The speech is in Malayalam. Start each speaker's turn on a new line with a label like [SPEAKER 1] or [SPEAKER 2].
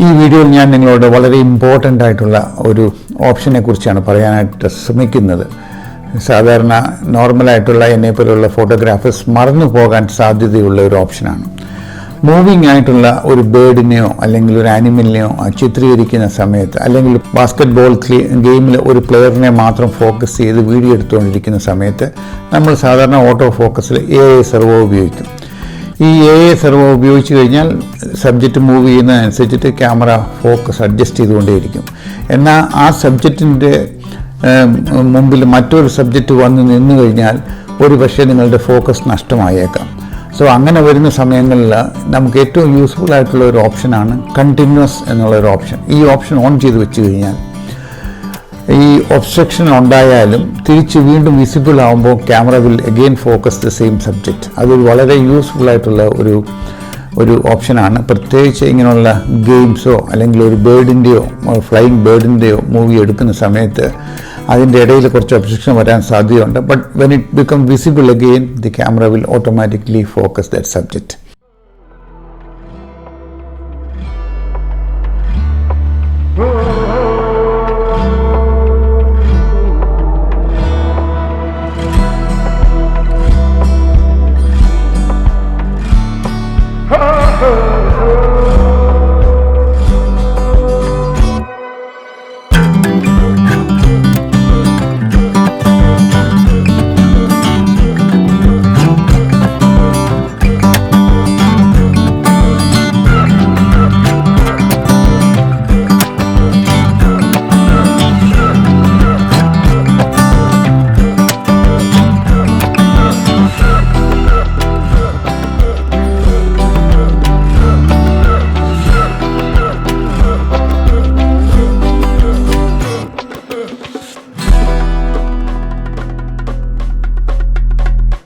[SPEAKER 1] ഈ വീഡിയോയിൽ ഞാൻ നിങ്ങളോട് വളരെ ഇമ്പോർട്ടൻ്റ് ആയിട്ടുള്ള ഒരു ഓപ്ഷനെ കുറിച്ചാണ് പറയാനായിട്ട് ശ്രമിക്കുന്നത്. സാധാരണ നോർമലായിട്ടുള്ള എന്നെപ്പോലുള്ള ഫോട്ടോഗ്രാഫേഴ്സ് മറന്നു പോകാൻ സാധ്യതയുള്ള ഒരു ഓപ്ഷനാണ്. മൂവിങ് ആയിട്ടുള്ള ഒരു ബേർഡിനെയോ അല്ലെങ്കിൽ ഒരു ആനിമലിനെയോ ചിത്രീകരിക്കുന്ന സമയത്ത്, അല്ലെങ്കിൽ ബാസ്കറ്റ് ബോൾ ഗെയിമിൽ ഒരു പ്ലെയറിനെ മാത്രം ഫോക്കസ് ചെയ്ത് വീഡിയോ എടുത്തുകൊണ്ടിരിക്കുന്ന സമയത്ത് നമ്മൾ സാധാരണ ഓട്ടോ ഫോക്കസിൽ AI സെർവോ ഉപയോഗിക്കും. ഈ AI സെർവോ ഉപയോഗിച്ച് കഴിഞ്ഞാൽ സബ്ജക്റ്റ് മൂവ് ചെയ്യുന്നതനുസരിച്ചിട്ട് ക്യാമറ ഫോക്കസ് അഡ്ജസ്റ്റ് ചെയ്തുകൊണ്ടേയിരിക്കും. എന്നാൽ ആ സബ്ജക്റ്റിൻ്റെ മുമ്പിൽ മറ്റൊരു സബ്ജക്റ്റ് വന്ന് നിന്നു കഴിഞ്ഞാൽ ഒരു പക്ഷേ നിങ്ങളുടെ ഫോക്കസ് നഷ്ടമായേക്കാം. സോ അങ്ങനെ വരുന്ന സമയങ്ങളിൽ നമുക്ക് ഏറ്റവും യൂസ്ഫുൾ ആയിട്ടുള്ള ഒരു ഓപ്ഷനാണ് കണ്ടിന്യൂസ് എന്നുള്ളൊരു ഓപ്ഷൻ. ഈ ഓപ്ഷൻ ഓൺ ചെയ്ത് വെച്ച് കഴിഞ്ഞാൽ ഈ ഒബ്സ്ട്രക്ഷൻ ഉണ്ടായാലും തിരിച്ച് വീണ്ടും വിസിബിൾ ആകുമ്പോൾ camera will again focus the same subject. അതൊരു വളരെ യൂസ്ഫുൾ ആയിട്ടുള്ള ഒരു ഓപ്ഷനാണ്. പ്രത്യേകിച്ച് ഇങ്ങനെയുള്ള ഗെയിംസോ അല്ലെങ്കിൽ ഒരു ബേർഡിൻ്റെയോ ഫ്ലൈയിങ് ബേർഡിൻ്റെയോ മൂവി എടുക്കുന്ന സമയത്ത് അതിൻ്റെ ഇടയിൽ കുറച്ച് ഒബ്സ്ട്രക്ഷൻ വരാൻ സാധ്യതയുണ്ട്. But when it become visible again the camera will automatically focus that subject.